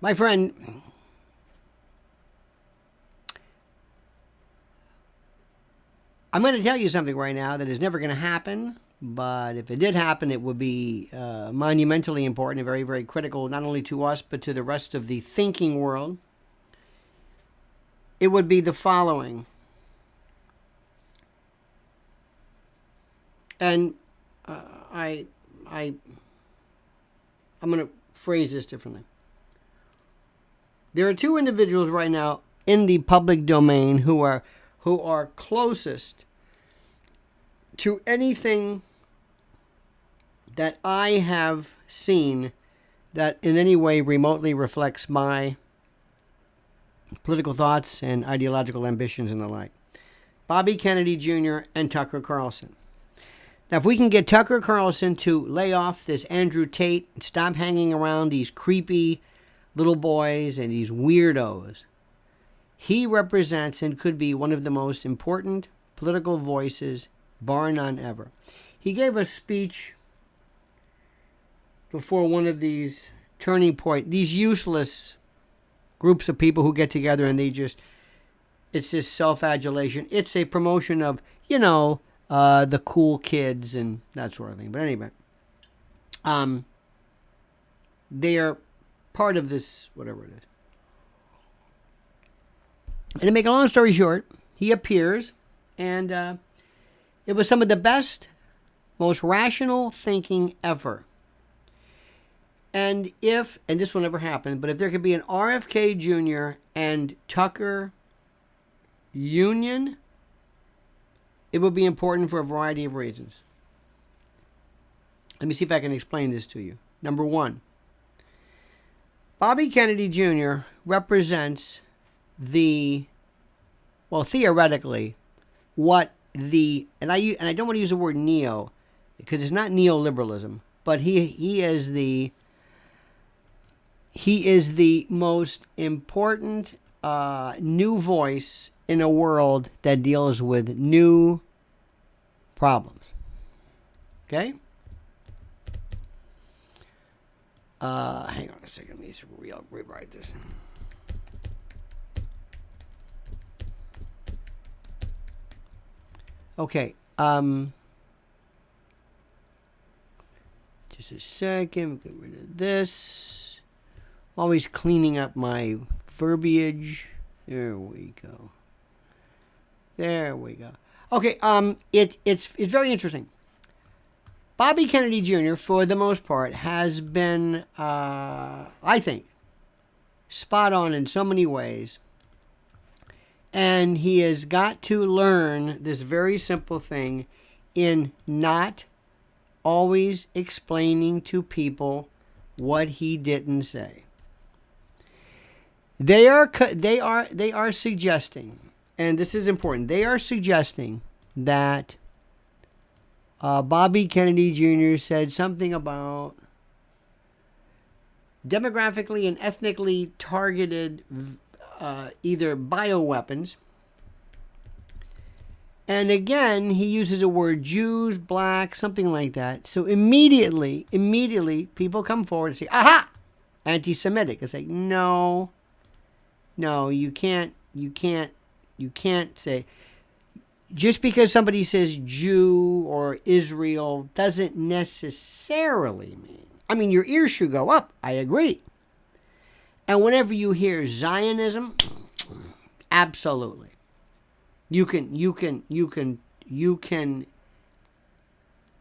My friend, I'm going to tell you something right now that is never going to happen, but if it did happen, it would be monumentally important and very, very critical, not only to us, but to the rest of the thinking world. It would be the following. And I'm going to phrase this differently. There are two individuals right now in the public domain who are closest to anything that I have seen that in any way remotely reflects my political thoughts and ideological ambitions and the like. Bobby Kennedy Jr. and Tucker Carlson. Now, if we can get Tucker Carlson to lay off this Andrew Tate and stop hanging around these creepy little boys and these weirdos, he represents and could be one of the most important political voices, bar none, ever. He gave a speech before one of these turning point, these useless groups of people who get together and it's this self-adulation. It's a promotion of, the cool kids and that sort of thing. But anyway, they are part of this, whatever it is. And to make a long story short, he appears, and it was some of the best, most rational thinking ever. And this will never happen, but if there could be an RFK Jr. and Tucker union, it would be important for a variety of reasons. Let me see if I can explain this to you. Number one, Bobby Kennedy Jr. represents theoretically, and I don't want to use the word neo, because it's not neoliberalism, but he is the most important new voice in a world that deals with new problems. Okay? Hang on a second. Let me just rewrite this. Okay. Just a second. Get rid of this. Always cleaning up my verbiage. There we go. Okay. It's very interesting. Bobby Kennedy Jr., for the most part, has been, I think, spot on in so many ways. And he has got to learn this very simple thing in not always explaining to people what he didn't say. They are suggesting, and this is important, they are suggesting that Bobby Kennedy Jr. said something about demographically and ethnically targeted either bioweapons. And again, he uses the word Jews, black, something like that. So immediately, people come forward and say, aha, anti-Semitic. It's like, no, you can't say, just because somebody says Jew or Israel doesn't necessarily mean, I mean, your ears should go up. I agree. And whenever you hear Zionism, absolutely. You can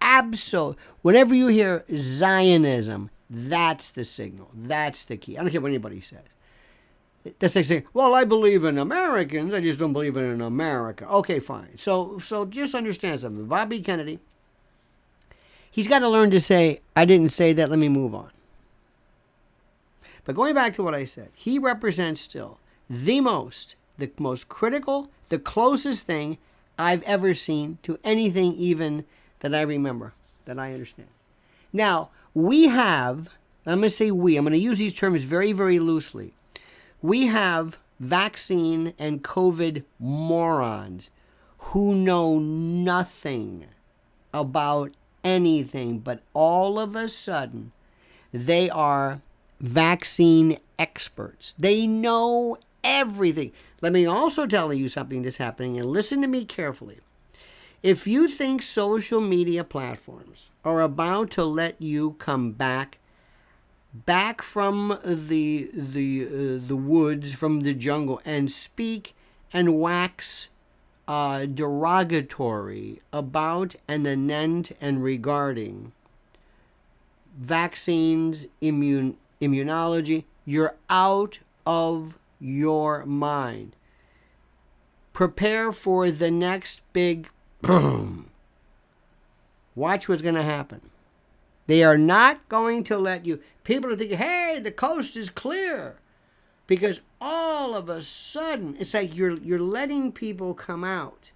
absolutely, whenever you hear Zionism, that's the signal. That's the key. I don't care what anybody says. That's like saying, well, I believe in Americans, I just don't believe in America. Okay, fine. So just understand something. Bobby Kennedy, he's got to learn to say, I didn't say that, let me move on. But going back to what I said, he represents still the most critical, the closest thing I've ever seen to anything even that I remember, that I understand. Now, we have, I'm going to say we, I'm going to use these terms very, very loosely. We have vaccine and COVID morons who know nothing about anything, but all of a sudden they are vaccine experts. They know everything. Let me also tell you something that's happening, and listen to me carefully. If you think social media platforms are about to let you come back from the woods, from the jungle, and speak and wax derogatory about and anent and regarding vaccines, immunology, you're out of your mind. Prepare for the next big boom. Watch what's going to happen. They are not going to let you. People are thinking, hey, the coast is clear. Because all of a sudden, it's like you're letting people come out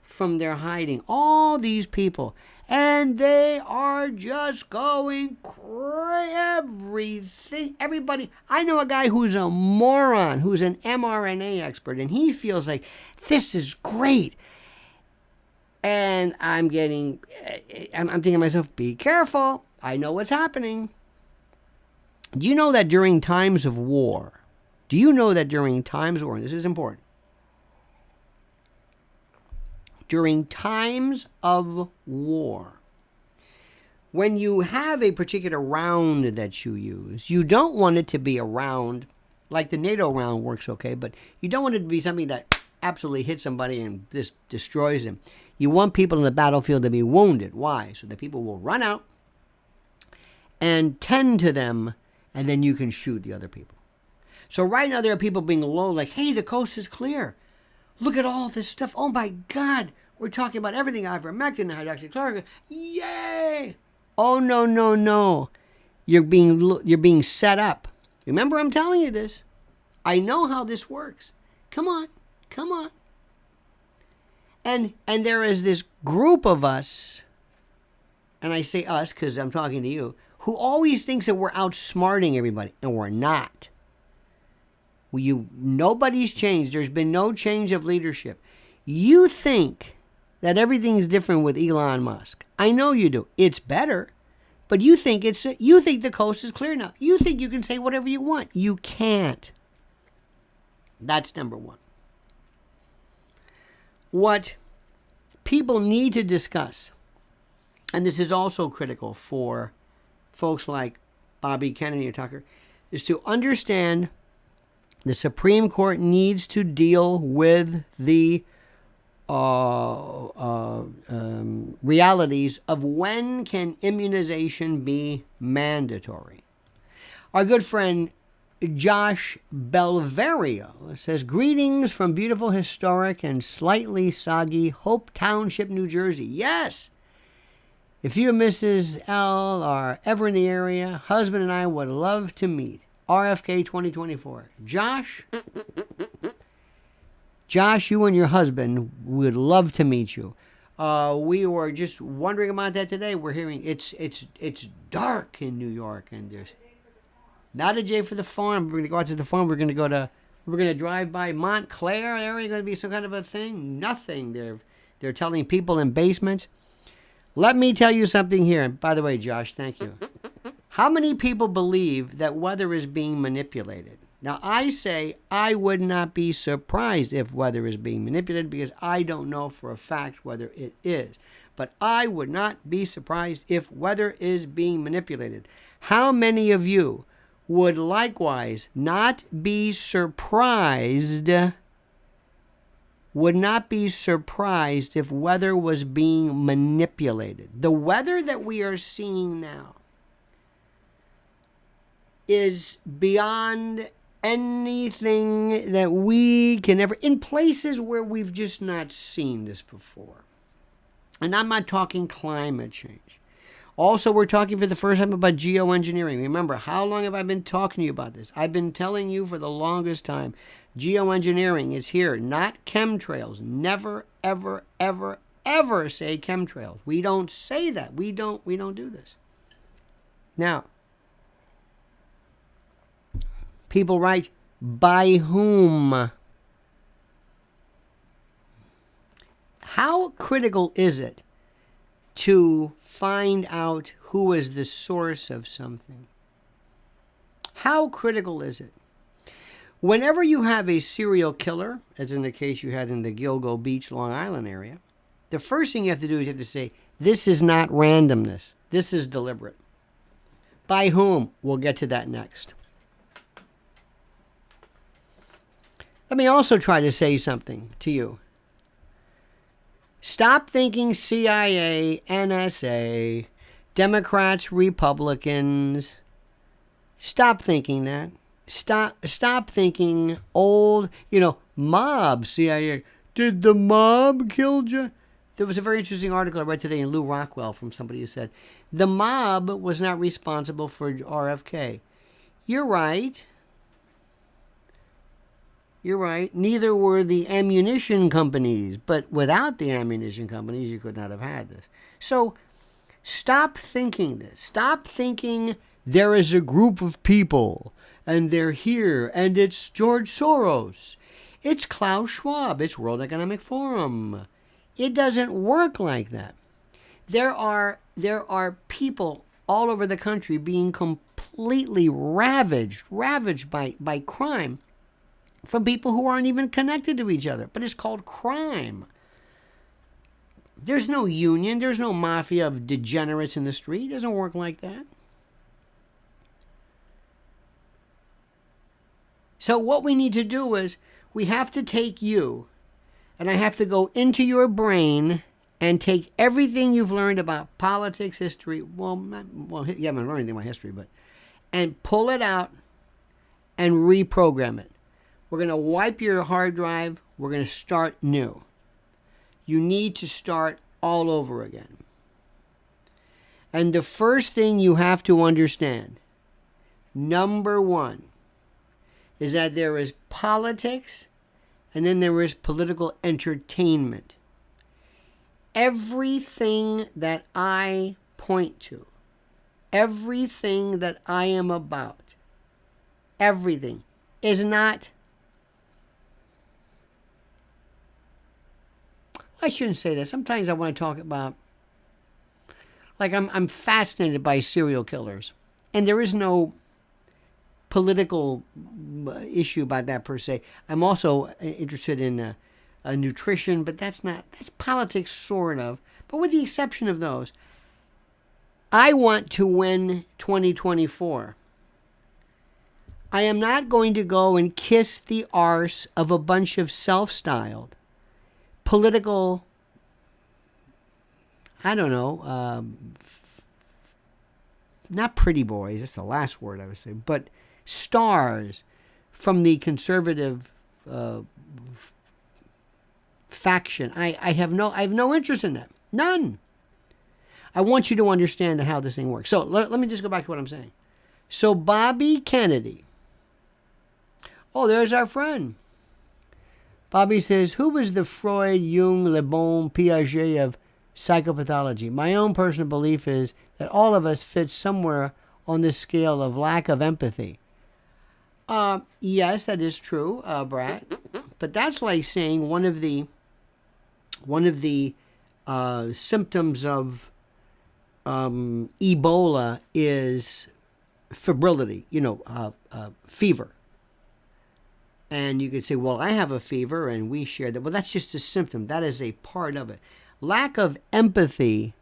from their hiding. All these people. And they are just going crazy. Everything. Everybody. I know a guy who's a moron, who's an mRNA expert. And he feels like, this is great. And I'm thinking to myself, be careful. I know what's happening. Do you know that during times of war, and this is important, during times of war, when you have a particular round that you use, you don't want it to be a round, like the NATO round works okay, but you don't want it to be something that absolutely hits somebody and just destroys them. You want people in the battlefield to be wounded. Why? So that people will run out and tend to them, and then you can shoot the other people. So right now there are people being low, like, hey, the coast is clear. Look at all this stuff. Oh my God, we're talking about everything, ivermectin, hydroxychloroquine. Yay! Oh no. You're being set up. Remember, I'm telling you this. I know how this works. Come on. And there is this group of us, and I say us because I'm talking to you, who always thinks that we're outsmarting everybody, and we're not. Nobody's changed. There's been no change of leadership. You think that everything's different with Elon Musk. I know you do. It's better, but you think the coast is clear now. You think you can say whatever you want. You can't. That's number one. What people need to discuss, and this is also critical for folks like Bobby Kennedy or Tucker, is to understand the Supreme Court needs to deal with the realities of when can immunization be mandatory. Our good friend Josh Belverio says, greetings from beautiful, historic, and slightly soggy Hope Township, New Jersey. Yes! If you and Mrs. L are ever in the area, husband and I would love to meet. RFK 2024. Josh, you and your husband would love to meet you. We were just wondering about that today. We're hearing it's dark in New York, and there's not a J for the farm. We're going to go out to the farm. We're going to drive by Montclair area. Going to be some kind of a thing. Nothing. They're telling people in basements. Let me tell you something here. And by the way, Josh, thank you. How many people believe that weather is being manipulated? Now, I say I would not be surprised if weather is being manipulated because I don't know for a fact whether it is. But I would not be surprised if weather is being manipulated. How many of you would likewise not be surprised if weather was being manipulated? The weather that we are seeing now is beyond anything that we can ever, in places where we've just not seen this before. And I'm not talking climate change. Also, we're talking for the first time about geoengineering. Remember, how long have I been talking to you about this? I've been telling you for the longest time, geoengineering is here, not chemtrails. Never, ever, ever, ever say chemtrails. We don't say that. We don't do this. Now, people write, by whom? How critical is it to find out who is the source of something? How critical is it? Whenever you have a serial killer, as in the case you had in the Gilgo Beach, Long Island area, the first thing you have to do is you have to say, this is not randomness. This is deliberate. By whom? We'll get to that next. Let me also try to say something to you. Stop thinking CIA, NSA, Democrats, Republicans. Stop thinking that. Stop thinking old, mob, CIA. Did the mob kill John? There was a very interesting article I read today in Lou Rockwell from somebody who said, the mob was not responsible for RFK. You're right. You're right. Neither were the ammunition companies. But without the ammunition companies, you could not have had this. So stop thinking this. Stop thinking there is a group of people and they're here and it's George Soros. It's Klaus Schwab. It's World Economic Forum. It doesn't work like that. There are people all over the country being completely ravaged by crime from people who aren't even connected to each other. But it's called crime. There's no union. There's no mafia of degenerates in the street. It doesn't work like that. So what we need to do is we have to take you, and I have to go into your brain and take everything you've learned about politics, history, you haven't learned anything about history, and pull it out and reprogram it. We're going to wipe your hard drive. We're going to start new. You need to start all over again. And the first thing you have to understand, number one, is that there is politics and then there is political entertainment. Everything that I point to, everything that I am about, everything is not, I shouldn't say that. Sometimes I want to talk about, like I'm fascinated by serial killers. And there is no political issue about that per se. I'm also interested in nutrition, but that's politics sort of. But with the exception of those, I want to win 2024. I am not going to go and kiss the arse of a bunch of self-styled political, I don't know, not pretty boys, that's the last word I would say, but stars from the conservative faction. I have no interest in that. None. I want you to understand how this thing works. So let me just go back to what I'm saying. So Bobby Kennedy. Oh, there's our friend. Bobby says, who was the Freud, Jung, Le Bon, Piaget of psychopathology? My own personal belief is that all of us fit somewhere on this scale of lack of empathy. Yes, that is true, Brad. But that's like saying one of the symptoms of Ebola is febrility, fever. And you could say, well, I have a fever and we share that. Well, that's just a symptom. That is a part of it. Lack of empathy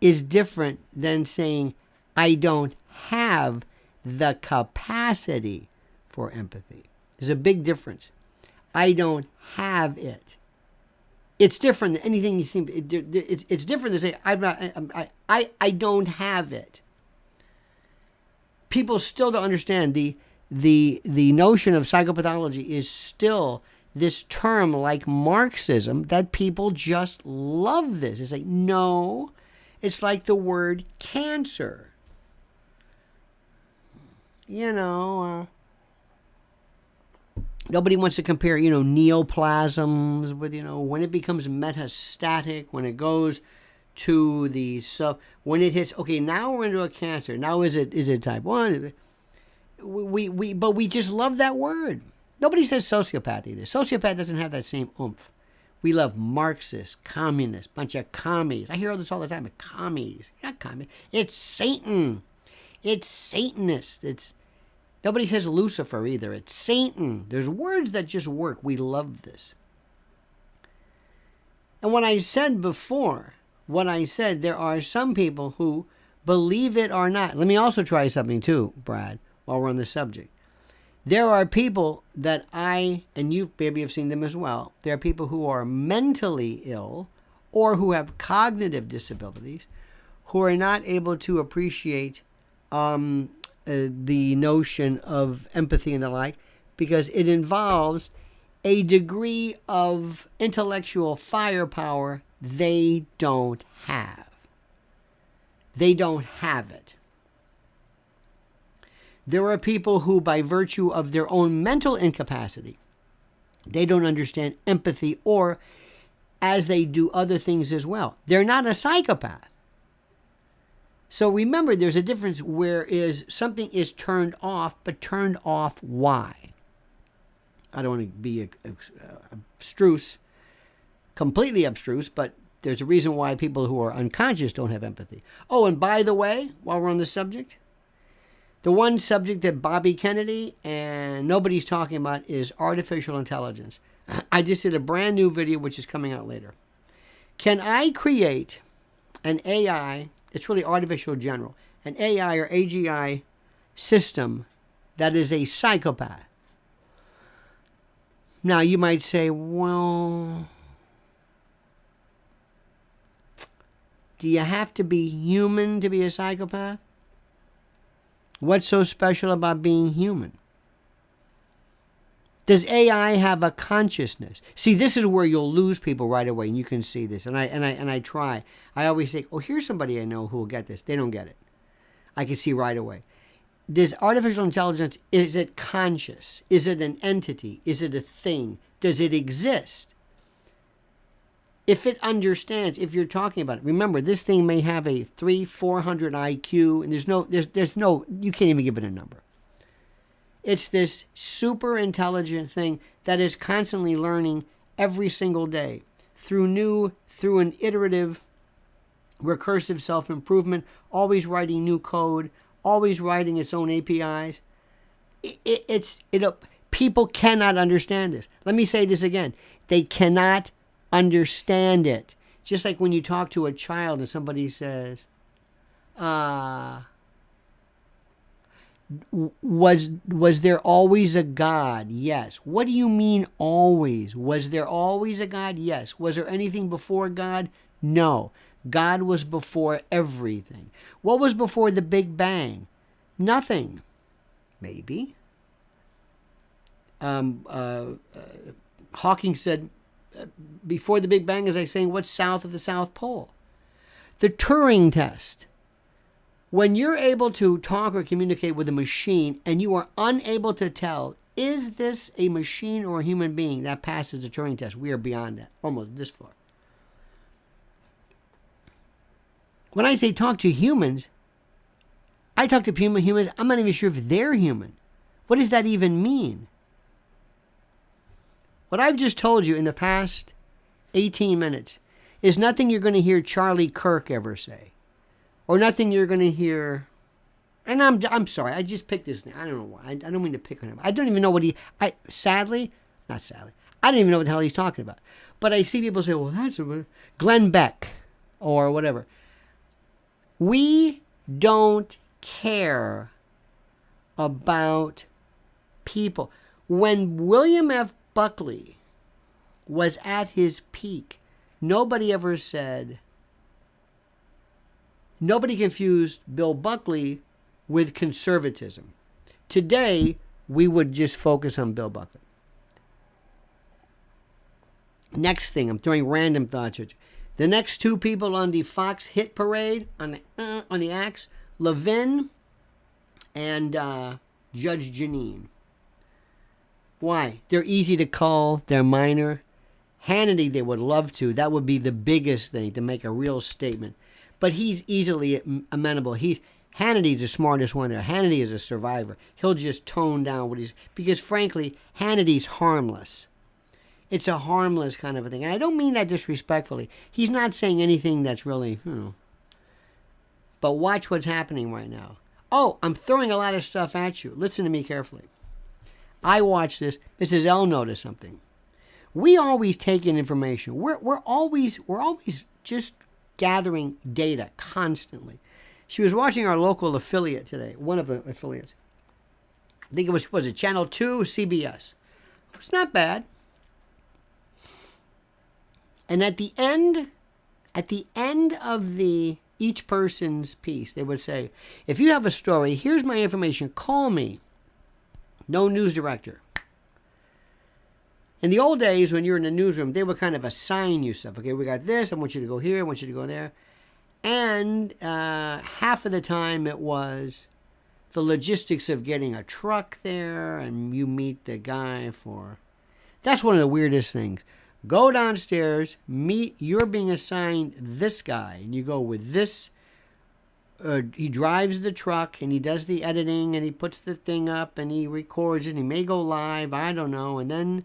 is different than saying, I don't have the capacity for empathy. There's a big difference. I don't have it. It's different than anything you seem. It's different than say I don't have it. People still don't understand the notion of psychopathology is still this term like Marxism that people just love this. It's like, no, it's like the word cancer. Nobody wants to compare, neoplasms with, when it becomes metastatic, when it goes to the stuff, when it hits, okay, now we're into a cancer. Now is it type 1? But we just love that word. Nobody says sociopath either. Sociopath doesn't have that same oomph. We love Marxists, communists, bunch of commies. I hear this all the time. Commies. Not commies. It's Satan. It's Satanist. Nobody says Lucifer either. It's Satan. There's words that just work. We love this. And what I said before, there are some people who believe it or not. Let me also try something too, Brad, while we're on the subject. There are people that and you maybe have seen them as well, there are people who are mentally ill or who have cognitive disabilities who are not able to appreciate the notion of empathy and the like, because it involves a degree of intellectual firepower they don't have. They don't have it. There are people who, by virtue of their own mental incapacity, they don't understand empathy, or as they do other things as well. They're not a psychopath. So remember, there's a difference whereas something is turned off, but turned off why? I don't want to be abstruse, completely abstruse, but there's a reason why people who are unconscious don't have empathy. Oh, and by the way, while we're on the subject, the one subject that Bobby Kennedy and nobody's talking about is artificial intelligence. I just did a brand new video, which is coming out later. Can I create an AI, it's really artificial general, an AI or AGI system that is a psychopath? Now, you might say, well, do you have to be human to be a psychopath? What's so special about being human? Does AI have a consciousness? See, this is where you'll lose people right away, and you can see this. And I try. I always say, oh, here's somebody I know who will get this. They don't get it. I can see right away. Does artificial intelligence, is it conscious? Is it an entity? Is it a thing? Does it exist? If it understands, if you're talking about it, remember, this thing may have a 400 IQ, and there's no, you can't even give it a number. It's this super intelligent thing that is constantly learning every single day through an iterative, recursive self-improvement, always writing new code, always writing its own APIs. People cannot understand this. Let me say this again. They cannot understand it. Just like when you talk to a child and somebody says, was there always a God? Yes. What do you mean always? Was there always a God? Yes. Was there anything before God? No. God was before everything. What was before the Big Bang? Nothing. Maybe. Hawking said, before the Big Bang, as I saying, what's south of the South Pole? The Turing test. When you're able to talk or communicate with a machine and you are unable to tell, is this a machine or a human being, that passes the Turing test. We are beyond that, almost this far. When I say talk to humans, I talk to humans, I'm not even sure if they're human. What does that even mean? What I've just told you in the past 18 minutes is nothing you're going to hear Charlie Kirk ever say. Or nothing you're going to hear... And I'm sorry, I just picked this name. I don't know why. I don't mean to pick on him. I don't even know what I don't even know what the hell he's talking about. But I see people say, well, that's Glenn Beck or whatever. We don't care about people. When William F. Buckley was at his peak, nobody confused Bill Buckley with conservatism. Today, we would just focus on Bill Buckley. Next thing, I'm throwing random thoughts at you. The next two people on the Fox hit parade, on the axe, Levin and Judge Jeanine. Why? They're easy to call. They're minor. Hannity, they would love to. That would be the biggest thing, to make a real statement. But he's easily amenable. Hannity's the smartest one there. Hannity is a survivor. He'll just tone down because frankly, Hannity's harmless. It's a harmless kind of a thing. And I don't mean that disrespectfully. He's not saying anything that's really, But watch what's happening right now. Oh, I'm throwing a lot of stuff at you. Listen to me carefully. I watch this. Mrs. L noticed something. We always take in information. We're always just gathering data constantly. She was watching our local affiliate today, one of the affiliates. I think it was it Channel 2, CBS. It's not bad. And at the end of each person's piece, they would say, if you have a story, here's my information, call me. No news director. In the old days, when you were in the newsroom, they would kind of assign you stuff. Okay, we got this, I want you to go here, I want you to go there. And half of the time it was the logistics of getting a truck there, and you meet the guy for... That's one of the weirdest things. Go downstairs, you're being assigned this guy, and you go with this. He drives the truck, and he does the editing, and he puts the thing up, and he records it, and he may go live, I don't know, and then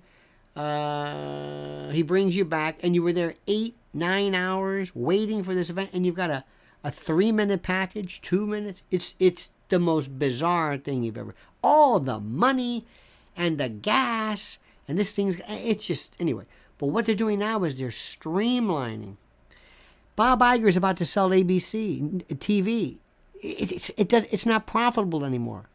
he brings you back, and you were there 8-9 hours waiting for this event, and you've got a 3-minute package, 2 minutes. It's the most bizarre thing you've ever... All the money and the gas, and this thing's... It's just... Anyway... But what they're doing now is they're streamlining. Bob Iger is about to sell ABC TV. It's not profitable anymore.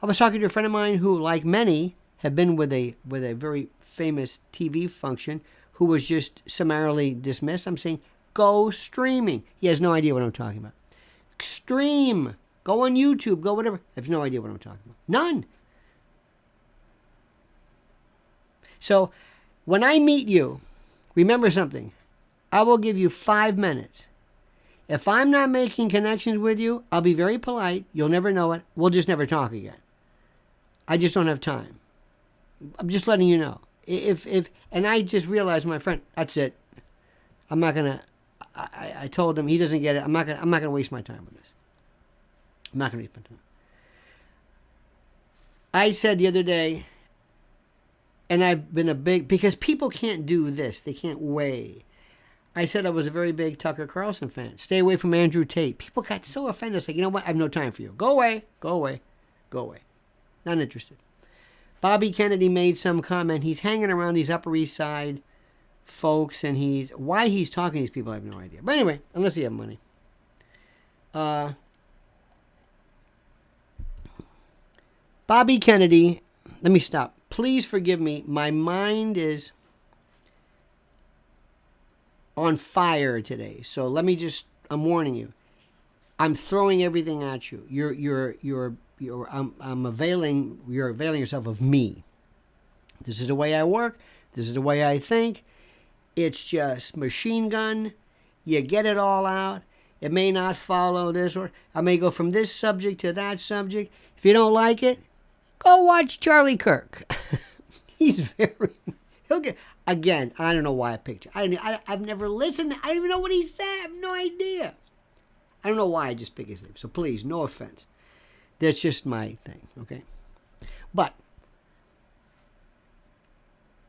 I was talking to a friend of mine who, like many, have been with a very famous TV function who was just summarily dismissed. I'm saying, go streaming. He has no idea what I'm talking about. Stream. Go on YouTube. Go whatever. I have no idea what I'm talking about. None. So... when I meet you, remember something. I will give you 5 minutes. If I'm not making connections with you, I'll be very polite. You'll never know it. We'll just never talk again. I just don't have time. I'm just letting you know. And I just realized, my friend, that's it. I'm not gonna. I told him he doesn't get it. I'm not gonna waste my time with this. I'm not gonna waste my time. I said the other day. And I've been because people can't do this. They can't weigh. I said I was a very big Tucker Carlson fan. Stay away from Andrew Tate. People got so offended. It's like, you know what? I have no time for you. Go away. Go away. Go away. Not interested. Bobby Kennedy made some comment. He's hanging around these Upper East Side folks, and why he's talking to these people, I have no idea. But anyway, unless he have money. Bobby Kennedy, let me stop. Please forgive me. My mind is on fire today. So let me just, I'm warning you. I'm throwing everything at you. You're availing yourself of me. This is the way I work. This is the way I think. It's just machine gun. You get it all out. It may not follow this, or I may go from this subject to that subject. If you don't like it, go watch Charlie Kirk. He'll get, again, I don't know why I picked you. I've never listened. I don't even know what he said. I have no idea. I don't know why I just picked his name. So please, no offense. That's just my thing, okay? But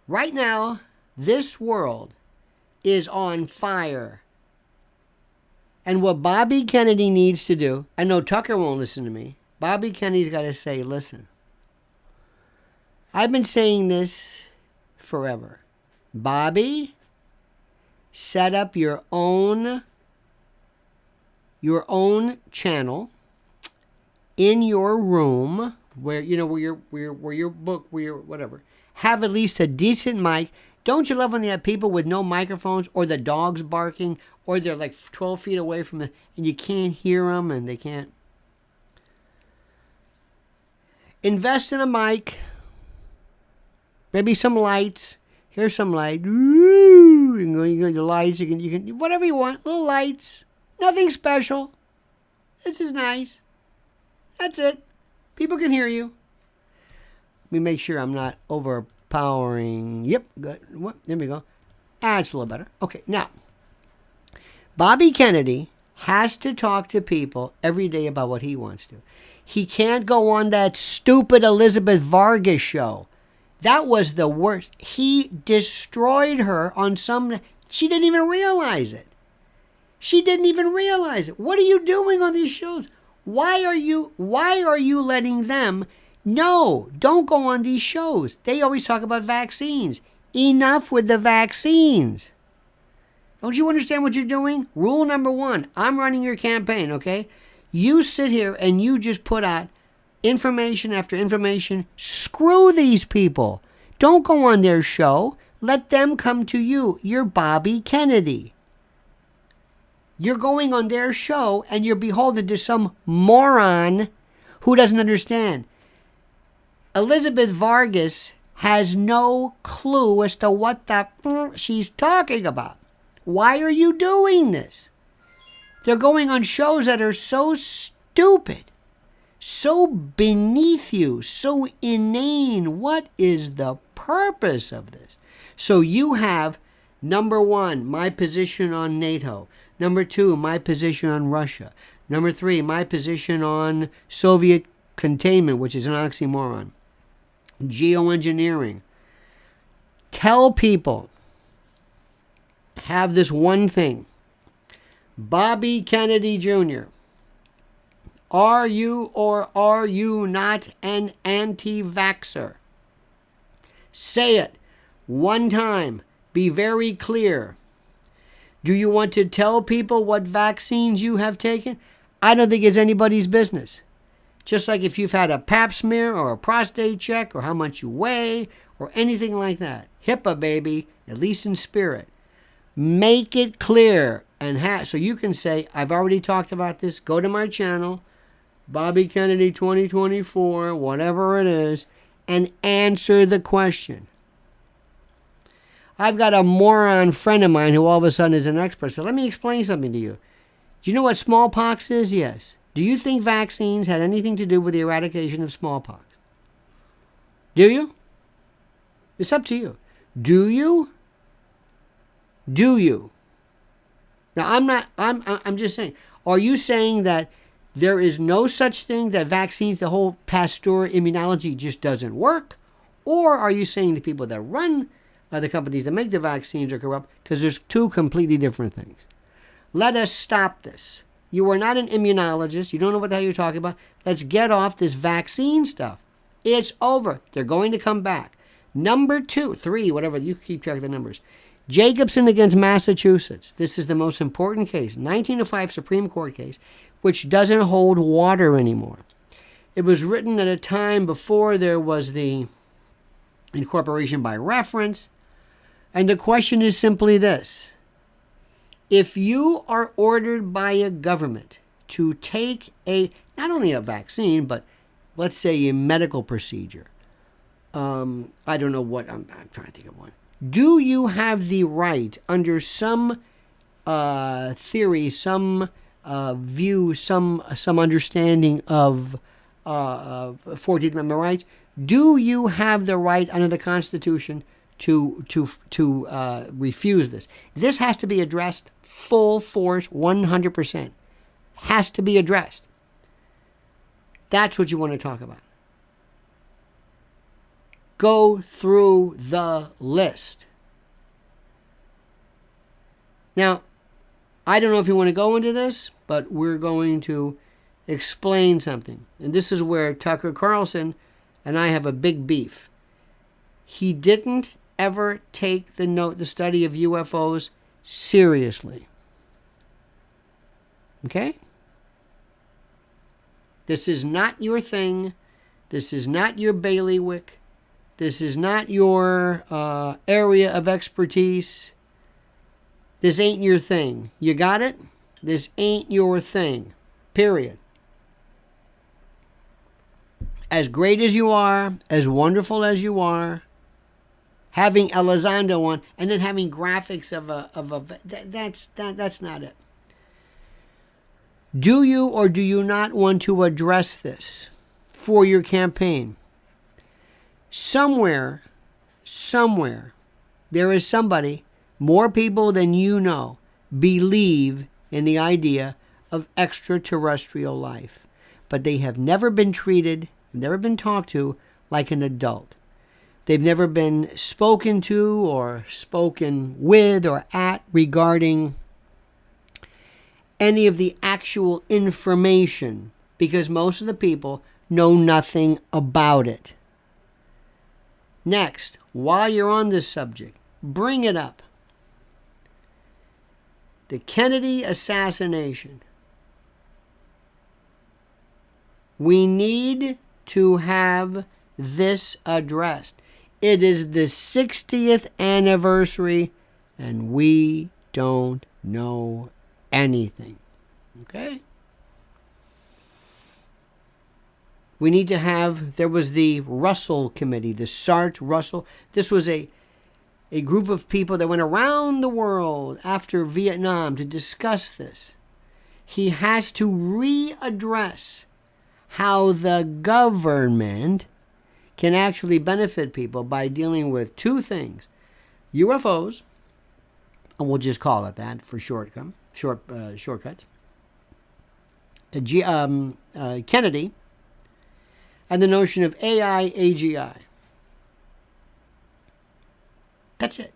right now, this world is on fire. And what Bobby Kennedy needs to do, I know Tucker won't listen to me. Bobby Kennedy's got to say, listen, I've been saying this forever. Bobby, set up your own channel in your room where your book, where your whatever. Have at least a decent mic. Don't you love when they have people with no microphones, or the dogs barking, or they're like 12 feet away from and you can't hear them and they can't. Invest in a mic. Maybe some lights. Here's some light. Ooh, you can the lights. You can whatever you want. Little lights. Nothing special. This is nice. That's it. People can hear you. Let me make sure I'm not overpowering. Yep, good. What? There we go. That's a little better. Okay, now, Bobby Kennedy has to talk to people every day about what he wants to. He can't go on that stupid Elizabeth Vargas show. That was the worst. He destroyed her on some... She didn't even realize it. She didn't even realize it. What are you doing on these shows? Why are you letting them? No, don't go on these shows. They always talk about vaccines. Enough with the vaccines. Don't you understand what you're doing? Rule number 1, I'm running your campaign, okay? You sit here and you just put out information after information. Screw these people. Don't go on their show. Let them come to you. You're Bobby Kennedy. You're going on their show and you're beholden to some moron who doesn't understand. Elizabeth Vargas has no clue as to what the she's talking about. Why are you doing this? They're going on shows that are so stupid, so beneath you, so inane. What is the purpose of this? So you have, number 1, my position on NATO. Number 2, my position on Russia. Number 3, my position on Soviet containment, which is an oxymoron. Geoengineering. Tell people, have this one thing. Bobby Kennedy Jr., are you or are you not an anti-vaxxer? Say it one time. Be very clear. Do you want to tell people what vaccines you have taken? I don't think it's anybody's business. Just like if you've had a pap smear or a prostate check or how much you weigh or anything like that. HIPAA, baby, at least in spirit. Make it clear. And so you can say, I've already talked about this. Go to my channel, Bobby Kennedy 2024, whatever it is, and answer the question. I've got a moron friend of mine who all of a sudden is an expert. So let me explain something to you. Do you know what smallpox is? Yes. Do you think vaccines had anything to do with the eradication of smallpox? Do you? It's up to you. Do you? Do you? Now, I'm just saying, are you saying that there is no such thing, that vaccines, the whole Pasteur immunology just doesn't work? Or are you saying the people that run the companies that make the vaccines are corrupt? Because there's two completely different things. Let us stop this. You are not an immunologist. You don't know what the hell you're talking about. Let's get off this vaccine stuff. It's over. They're going to come back. Number 2, 3, whatever, you keep track of the numbers. Jacobson against Massachusetts. This is the most important case. 1905 Supreme Court case, which doesn't hold water anymore. It was written at a time before there was the incorporation by reference. And the question is simply this. If you are ordered by a government to take not only a vaccine, but let's say a medical procedure. I don't know what, I'm trying to think of one. Do you have the right, under some theory, some view, some understanding of 14th Amendment rights, do you have the right under the Constitution to refuse this? This has to be addressed full force, 100%. Has to be addressed. That's what you want to talk about. Go through the list. Now, I don't know if you want to go into this, but we're going to explain something. And this is where Tucker Carlson and I have a big beef. He didn't ever take the study of UFOs seriously. Okay? This is not your thing. This is not your bailiwick. This is not your area of expertise. This ain't your thing. You got it? This ain't your thing. Period. As great as you are, as wonderful as you are, having Elizondo on, and then having graphics that's not it. Do you or do you not want to address this for your campaign? Somewhere, there is somebody, more people than you know, believe in the idea of extraterrestrial life. But they have never been treated, never been talked to like an adult. They've never been spoken to or spoken with or at regarding any of the actual information because most of the people know nothing about it. Next, while you're on this subject, bring it up. The Kennedy assassination. We need to have this addressed. It is the 60th anniversary, and we don't know anything. Okay? We need to have, there was the Russell Committee, the Sartre-Russell. This was a group of people that went around the world after Vietnam to discuss this. He has to readdress how the government can actually benefit people by dealing with two things: UFOs, and we'll just call it that for shortcuts. Kennedy, and the notion of AI, AGI. That's it.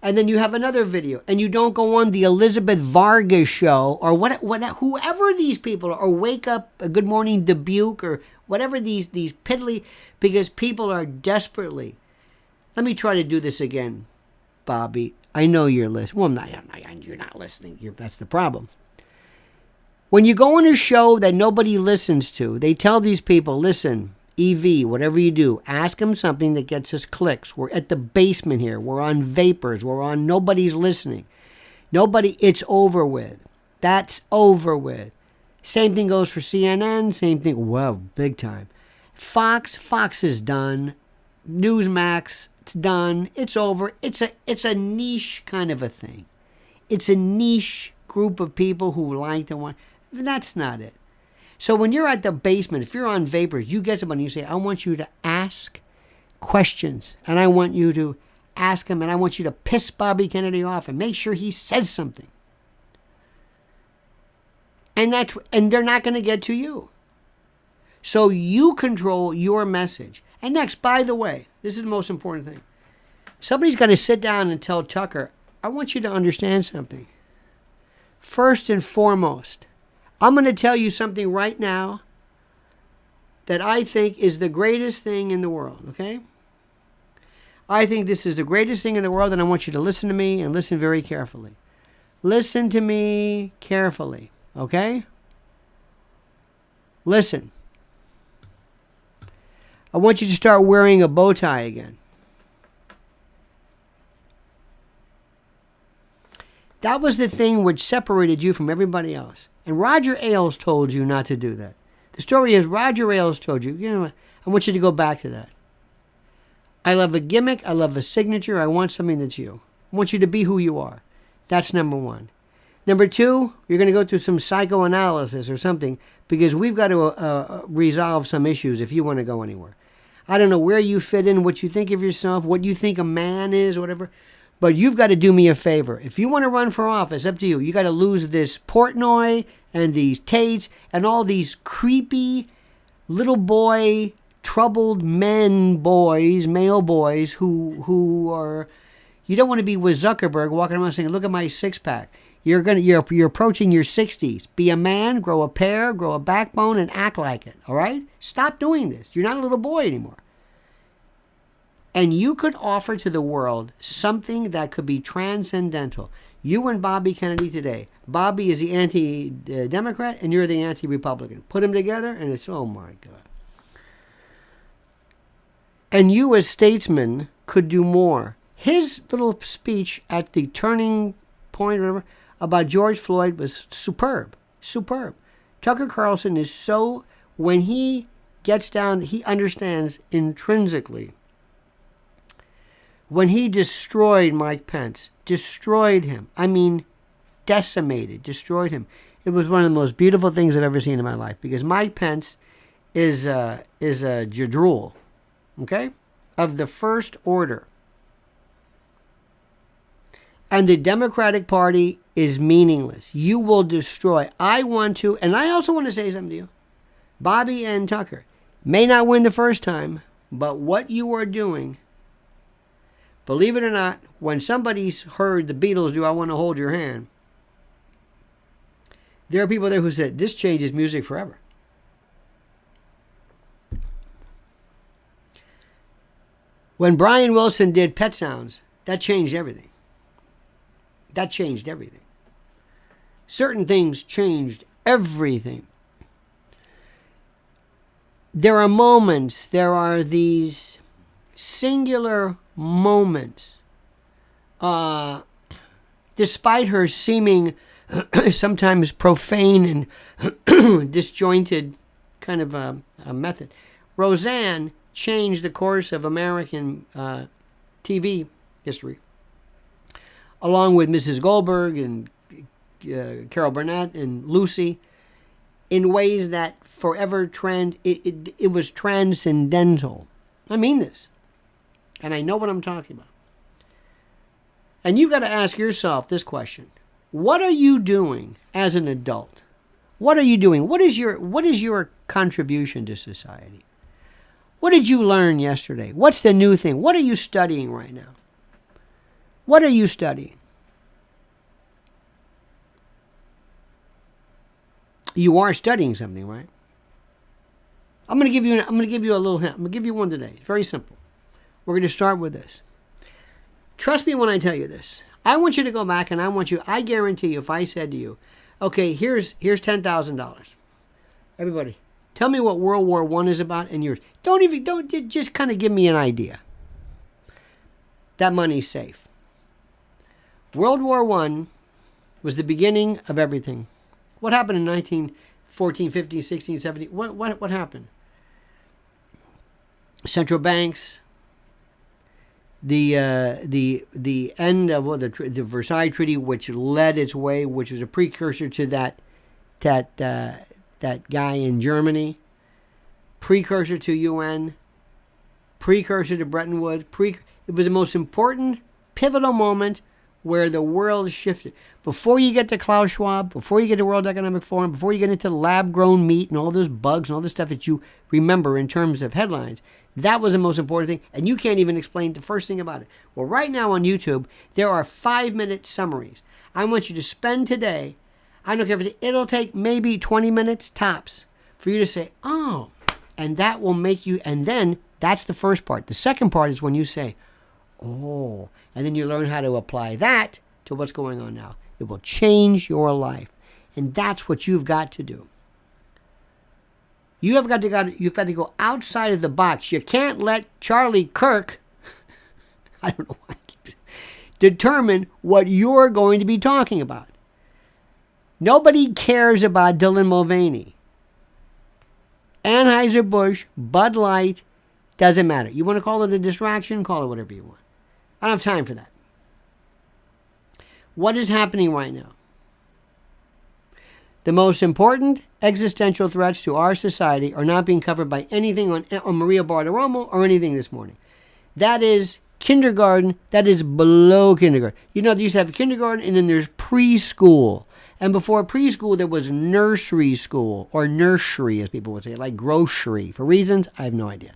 And then you have another video, and you don't go on the Elizabeth Vargas show or whoever these people are, or Wake Up, a Good Morning Dubuque, or whatever these piddly, because people are desperately. Let me try to do this again, Bobby. I know you're listening. Well, you're not listening. That's the problem. When you go on a show that nobody listens to, they tell these people, listen, EV, whatever you do, ask them something that gets us clicks. We're at the basement here. We're on vapors. Nobody's listening. It's over with. That's over with. Same thing goes for CNN. Same thing. Whoa, big time. Fox is done. Newsmax, it's done. It's over. It's a niche kind of a thing. It's a niche group of people who like to want. That's not it. So when you're at the basement, if you're on vapors, you get somebody and you say, I want you to ask questions, and I want you to ask him, and I want you to piss Bobby Kennedy off and make sure he says something. And they're not going to get to you. So you control your message. And next, by the way, this is the most important thing. Somebody's got to sit down and tell Tucker, I want you to understand something. First and foremost, I'm going to tell you something right now that I think is the greatest thing in the world, okay? I think this is the greatest thing in the world, and I want you to listen to me and listen very carefully. Listen to me carefully, okay? Listen. I want you to start wearing a bow tie again. That was the thing which separated you from everybody else. And Roger Ailes told you not to do that. The story is Roger Ailes told you, I want you to go back to that. I love a gimmick. I love a signature. I want something that's you. I want you to be who you are. That's number one. Number two, you're going to go through some psychoanalysis or something, because we've got to resolve some issues if you want to go anywhere. I don't know where you fit in, what you think of yourself, what you think a man is, whatever. But you've got to do me a favor. If you want to run for office, up to you. You got to lose this Portnoy and these Tates and all these creepy little boy, troubled male boys who are. You don't want to be with Zuckerberg walking around saying, "Look at my six-pack." You're approaching your 60s. Be a man, grow a pair, grow a backbone, and act like it. All right? Stop doing this. You're not a little boy anymore. And you could offer to the world something that could be transcendental. You and Bobby Kennedy today. Bobby is the anti-Democrat, and you're the anti-Republican. Put them together, and it's, oh my God. And you as statesman could do more. His little speech at the turning point, whatever, about George Floyd was superb. Superb. Tucker Carlson is so, when he gets down, he understands intrinsically. When he destroyed Mike Pence, destroyed him, I mean decimated, destroyed him. It was one of the most beautiful things I've ever seen in my life, because Mike Pence is a jadrul, okay, of the first order. And the Democratic Party is meaningless. You will destroy. I want to, and I also want to say something to you. Bobby and Tucker may not win the first time, but what you are doing, believe it or not, when somebody's heard the Beatles do I Want to Hold Your Hand, There are people there who said, this changes music forever. When Brian Wilson did Pet Sounds, that changed everything. That changed everything. Certain things changed everything. There are moments, there are these singular moments, despite her seeming sometimes profane and disjointed kind of a method. Roseanne changed the course of American TV history, along with Mrs. Goldberg and Carol Burnett and Lucy, in ways that forever it was transcendental. I mean this. And I know what I'm talking about. And you've got to ask yourself this question. What are you doing as an adult? What are you doing? What is your contribution to society? What did you learn yesterday? What's the new thing? What are you studying right now? What are you studying? You are studying something, right? I'm going to give you a little hint. I'm going to give you one today. It's very simple. We're going to start with this. Trust me when I tell you this. I want you to go back and I guarantee you, if I said to you, okay, here's $10,000. Everybody, tell me what World War I is about and yours. Don't just kind of give me an idea. That money's safe. World War I was the beginning of everything. What happened in 1914, 15, 16, 17? What happened? Central banks, the end of the Versailles Treaty, which led its way, which was a precursor to that guy in Germany, precursor to UN, precursor to Bretton Woods. It was the most important, pivotal moment where the world shifted. Before you get to Klaus Schwab, before you get to World Economic Forum, before you get into lab-grown meat and all those bugs and all the stuff that you remember in terms of headlines, that was the most important thing, and you can't even explain the first thing about it. Well, right now on YouTube, there are 5-minute summaries. I want you to spend today, I don't care if it'll take maybe 20 minutes tops for you to say, oh, and that will make you, and then that's the first part. The second part is when you say, oh, and then you learn how to apply that to what's going on now. It will change your life, and that's what you've got to do. You've got to go outside of the box. You can't let Charlie Kirk, I don't know why, determine what you're going to be talking about. Nobody cares about Dylan Mulvaney. Anheuser-Busch, Bud Light, doesn't matter. You want to call it a distraction? Call it whatever you want. I don't have time for that. What is happening right now? The most important existential threats to our society are not being covered by anything on Maria Bartiromo or anything this morning. That is kindergarten. That is below kindergarten. You know, they used to have kindergarten and then there's preschool. And before preschool, there was nursery school, or nursery, as people would say, like grocery. For reasons, I have no idea.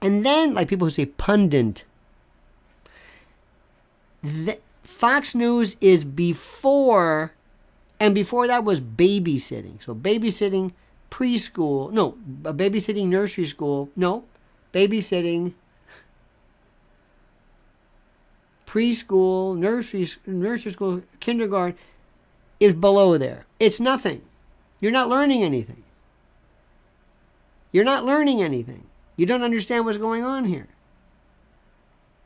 And then, like people who say pundit. Fox News is before, and before that was babysitting. So babysitting preschool, no, babysitting nursery school, no, babysitting preschool, nursery school, kindergarten is below there. It's nothing. You're not learning anything. You're not learning anything. You don't understand what's going on here.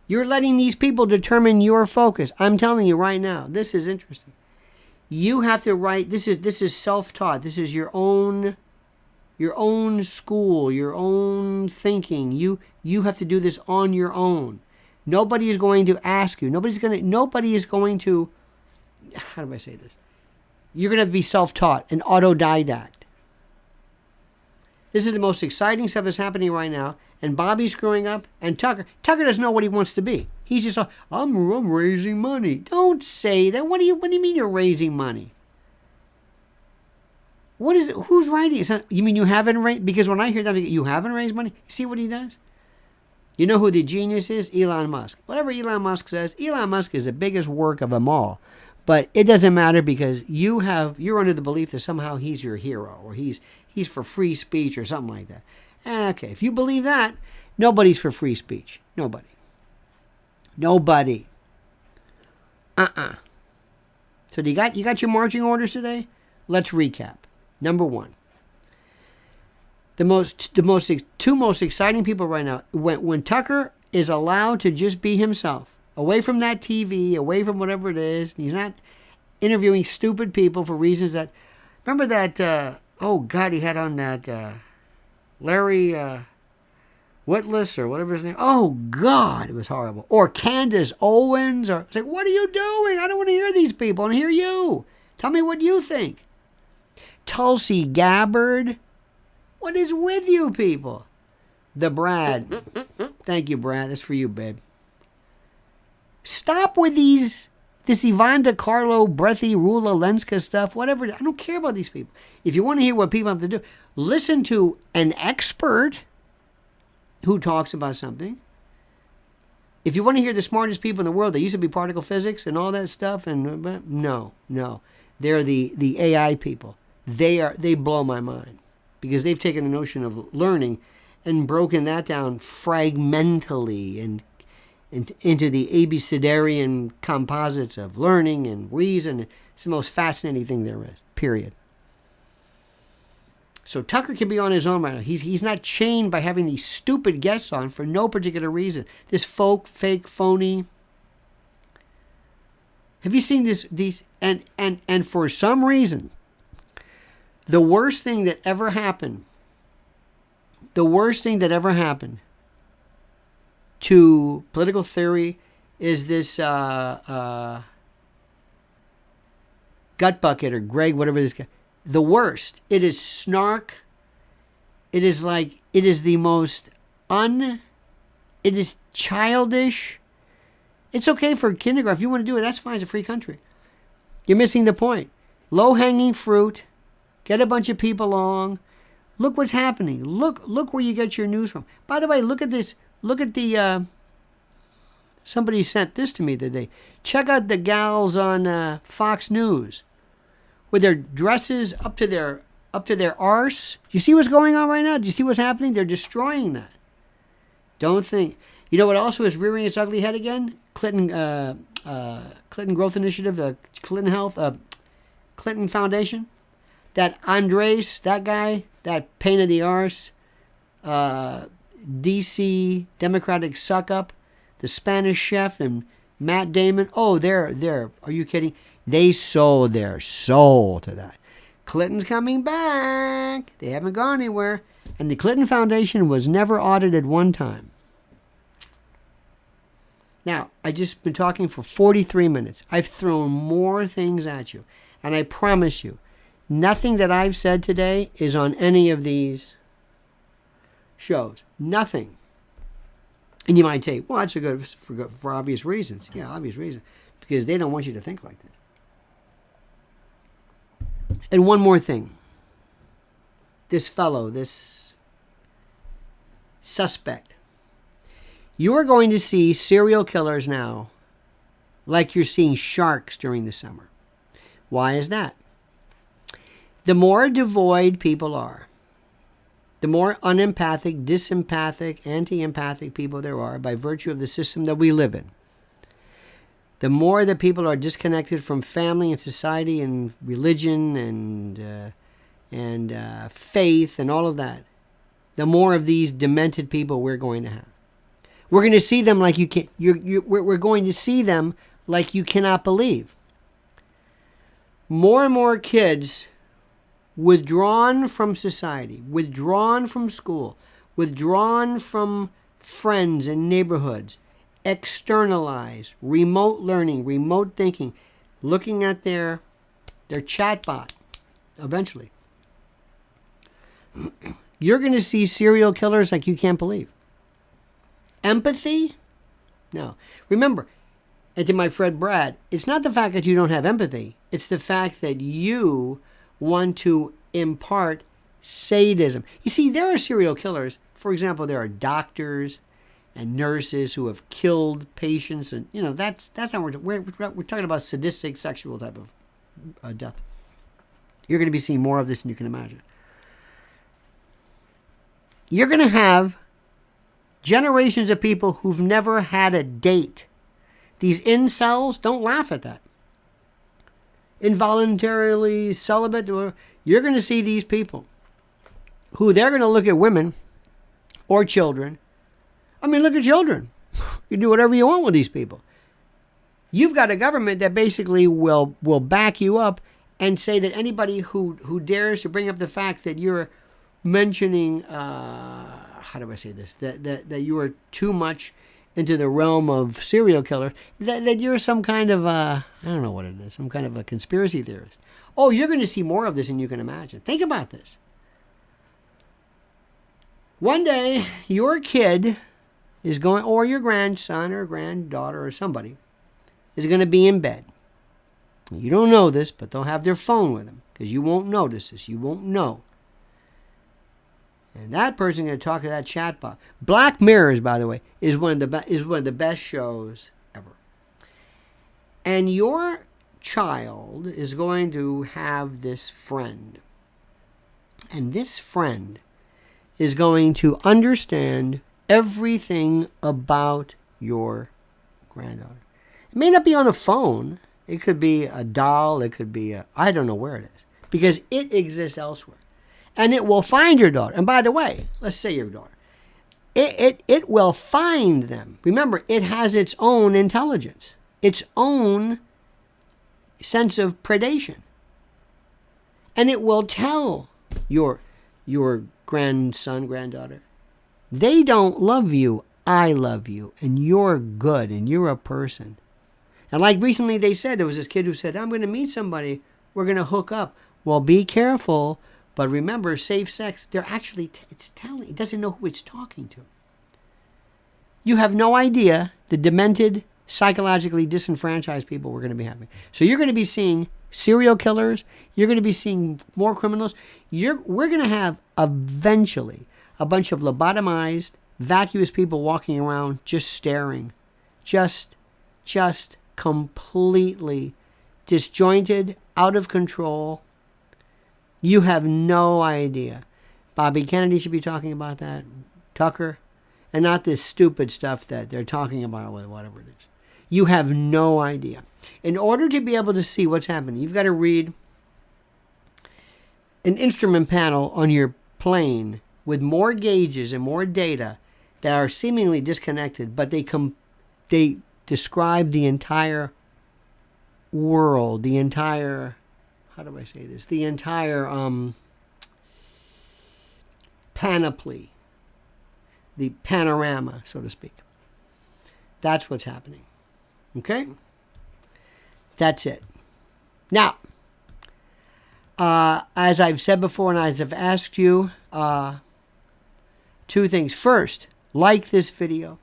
You're letting these people determine your focus. I'm telling you right now, this is interesting. You have to write, this is self-taught. This is your own school, your own thinking. You have to do this on your own. Nobody is going to ask you. Nobody is going to, how do I say this? You're going to have to be self-taught, an autodidact. This is the most exciting stuff that's happening right now. And Bobby's screwing up. And Tucker doesn't know what he wants to be. He's just, I'm raising money. Don't say that. What do you mean you're raising money? What is it? Who's writing? It's not, you mean you haven't raised? Because when I hear that, you haven't raised money. See what he does? You know who the genius is? Elon Musk. Whatever Elon Musk says, Elon Musk is the biggest work of them all. But it doesn't matter because you're under the belief that somehow he's your hero or he's for free speech or something like that. Okay, if you believe that, nobody's for free speech. Nobody. So you got your marching orders today? Let's recap. Number one. Two most exciting people right now. When Tucker is allowed to just be himself, away from that TV, away from whatever it is, he's not interviewing stupid people for reasons that. Remember that? He had on that Larry Witless or whatever his name. Oh God, it was horrible. Or Candace Owens. Or it's like, what are you doing? I don't want to hear these people. I want to hear you. Tell me what you think. Tulsi Gabbard. What is with you people? The Brad. Thank you, Brad. That's for you, babe. Stop with this Ivan DiCarlo, breathy, Rula Lenska stuff, whatever. I don't care about these people. If you want to hear what people have to do, listen to an expert who talks about something. If you want to hear the smartest people in the world, they used to be particle physics and all that stuff, but no. They're the AI people. They blow my mind because they've taken the notion of learning and broken that down fragmentally and into the abecedarian composites of learning and reason. It's the most fascinating thing there is, period. So Tucker can be on his own right now. He's not chained by having these stupid guests on for no particular reason. This fake, phony. Have you seen these? And for some reason, the worst thing that ever happened to political theory is this gut bucket or Greg, whatever this guy. The worst. It is snark. It is the most it is childish. It's okay for kindergarten. If you want to do it, that's fine. It's a free country. You're missing the point. Low-hanging fruit. Get a bunch of people along. Look what's happening. Look where you get your news from. By the way, look at this. Look at the, somebody sent this to me today. Check out the gals on Fox News with their dresses up to their arse. Do you see what's going on right now? Do you see what's happening? They're destroying that. Don't think. You know what also is rearing its ugly head again? Clinton Growth Initiative, Clinton Health, Clinton Foundation. That Andres, that guy, that pain in the arse, DC Democratic suck-up, the Spanish chef, and Matt Damon. Oh, they're. Are you kidding? They sold their soul to that. Clinton's coming back. They haven't gone anywhere. And the Clinton Foundation was never audited one time. Now, I've just been talking for 43 minutes. I've thrown more things at you. And I promise you, nothing that I've said today is on any of these shows. Nothing. And you might say, well, that's good for obvious reasons. Yeah, obvious reasons. Because they don't want you to think like this. And one more thing. This fellow, this suspect. You are going to see serial killers now like you're seeing sharks during the summer. Why is that? The more devoid people are, the more unempathic, disempathic, anti-empathic people there are by virtue of the system that we live in. The more that people are disconnected from family and society and religion and faith and all of that, the more of these demented people we're going to have. We're going to see them like you can't. We're going to see them like you cannot believe. More and more kids withdrawn from society, withdrawn from school, withdrawn from friends and neighborhoods, externalized, remote learning, remote thinking, looking at their chatbot eventually. You're going to see serial killers like you can't believe. Empathy? No. Remember, and to my friend Brad, it's not the fact that you don't have empathy. It's the fact that you want to impart sadism. You see, there are serial killers. For example, there are doctors and nurses who have killed patients, and that's not what we're talking about. Sadistic, sexual type of death. You're going to be seeing more of this than you can imagine. You're going to have generations of people who've never had a date. These incels, don't laugh at that. Involuntarily celibate. You're going to see these people who they're going to look at women or children. I mean, look at children. You do whatever you want with these people. You've got a government that basically will back you up and say that anybody who dares to bring up the fact that you're mentioning, how do I say this, that you are too much into the realm of serial killers, that you're some kind of I don't know what it is, some kind of a conspiracy theorist. Oh, you're going to see more of this than you can imagine. Think about this. One day, your kid is going, or your grandson or granddaughter or somebody is going to be in bed. You don't know this, but they'll have their phone with them because you won't notice this. You won't know. And that person's going to talk to that chatbot. Black Mirrors, by the way, is one of the best shows ever. And your child is going to have this friend. And this friend is going to understand everything about your granddaughter. It may not be on a phone. It could be a doll. It could be I don't know where it is. Because it exists elsewhere. And it will find your daughter. And by the way, let's say your daughter. It will find them. Remember, it has its own intelligence. Its own sense of predation. And it will tell your grandson, granddaughter, they don't love you. I love you. And you're good. And you're a person. And like recently they said, there was this kid who said, I'm going to meet somebody. We're going to hook up. Well, be careful. But remember, safe sex, they're actually, it doesn't know who it's talking to. You have no idea the demented, psychologically disenfranchised people we're going to be having. So you're going to be seeing serial killers. You're going to be seeing more criminals. We're going to have eventually a bunch of lobotomized, vacuous people walking around just staring. Just completely disjointed, out of control. You have no idea. Bobby Kennedy should be talking about that. Tucker. And not this stupid stuff that they're talking about with whatever it is. You have no idea. In order to be able to see what's happening, you've got to read an instrument panel on your plane with more gauges and more data that are seemingly disconnected, but they describe the entire world, the entire, how do I say this? The entire panoply, the panorama, so to speak. That's what's happening. Okay? That's it. Now, as I've said before and as I've asked you, two things. First, like this video.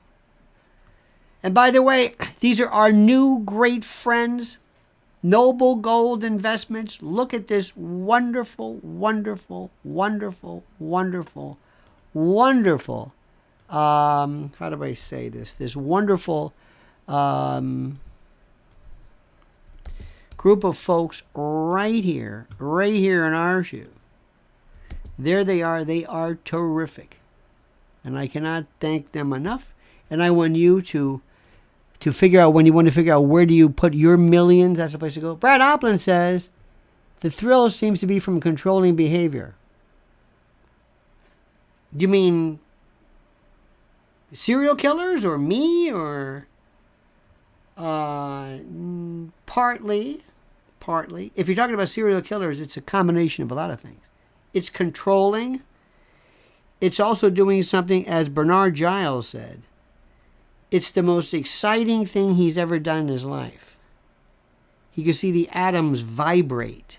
And by the way, these are our new great friends, Noble Gold Investments. Look at this wonderful, wonderful, wonderful, wonderful, wonderful, how do I say this? This wonderful group of folks right here in our shoe. There they are terrific. And I cannot thank them enough. And I want you to figure out, when you want to figure out where do you put your millions, that's the place to go. Brad Opplin says, the thrill seems to be from controlling behavior. You mean serial killers or me or partly. If you're talking about serial killers, it's a combination of a lot of things. It's controlling. It's also doing something, as Bernard Giles said, it's the most exciting thing he's ever done in his life. He could see the atoms vibrate.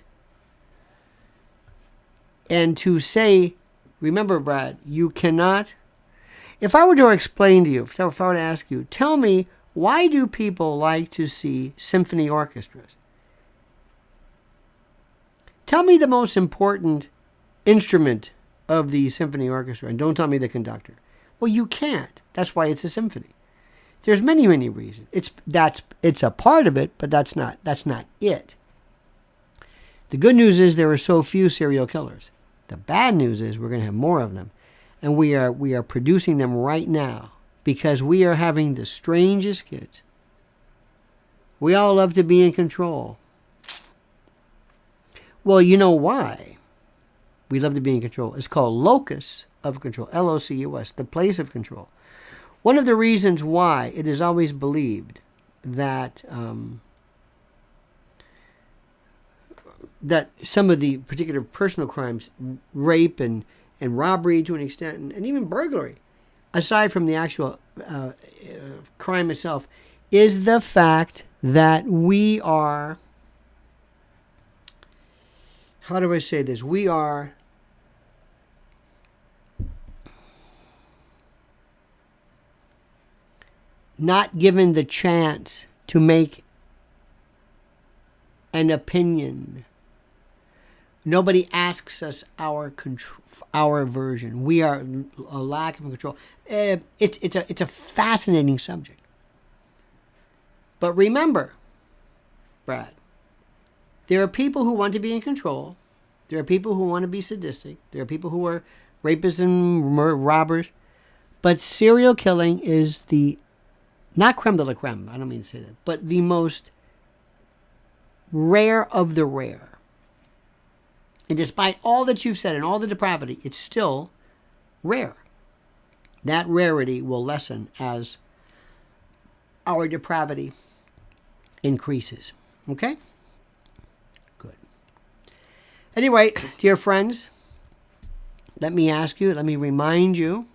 And to say, remember, Brad, you cannot, if I were to explain to you, if I were to ask you, tell me, why do people like to see symphony orchestras? Tell me the most important instrument of the symphony orchestra, and don't tell me the conductor. Well, you can't. That's why it's a symphony. There's many, many reasons. It's a part of it, but that's not it. The good news is there are so few serial killers. The bad news is we're going to have more of them. And we are producing them right now because we are having the strangest kids. We all love to be in control. Well, you know why we love to be in control? It's called locus of control, L-O-C-U-S, the place of control. One of the reasons why it is always believed that that some of the particular personal crimes, rape and robbery to an extent, and even burglary, aside from the actual crime itself, is the fact that we are, how do I say this? We are not given the chance to make an opinion. Nobody asks us our version. We are a lack of control. It's a fascinating subject. But remember, Brad, there are people who want to be in control. There are people who want to be sadistic. There are people who are rapists and robbers. But serial killing is the, not creme de la creme, I don't mean to say that, but the most rare of the rare. And despite all that you've said and all the depravity, it's still rare. That rarity will lessen as our depravity increases. Okay? Good. Anyway, dear friends, let me remind you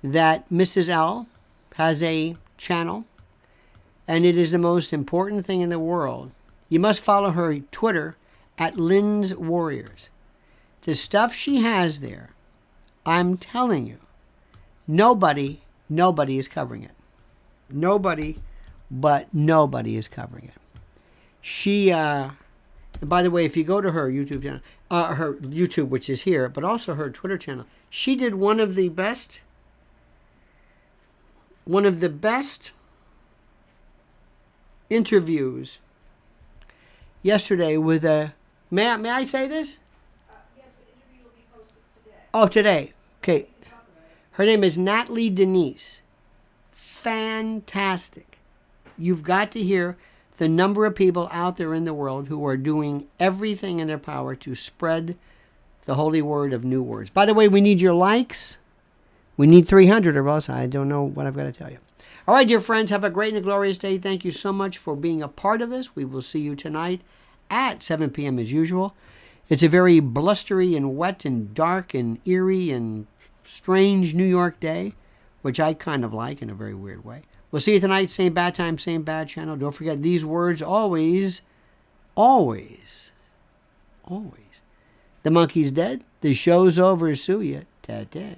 that Mrs. L has a channel, and it is the most important thing in the world. You must follow her Twitter at Lynn's Warriors. The stuff she has there, I'm telling you, nobody is covering it. Nobody is covering it. She, and by the way, if you go to her YouTube channel, her YouTube, which is here, but also her Twitter channel, she did one of the best interviews yesterday with a, may I say this? Yes, the interview will be posted today. Oh, today. Okay. Her name is Natalie Denise. Fantastic. You've got to hear the number of people out there in the world who are doing everything in their power to spread the holy word of new words. By the way, we need your likes. We need 300 of us. I don't know what I've got to tell you. All right, dear friends, have a great and a glorious day. Thank you so much for being a part of this. We will see you tonight at 7 p.m. as usual. It's a very blustery and wet and dark and eerie and strange New York day, which I kind of like in a very weird way. We'll see you tonight, same bad time, same bad channel. Don't forget these words always, always, always. The monkey's dead. The show's over. Sue ya. Ta-ta.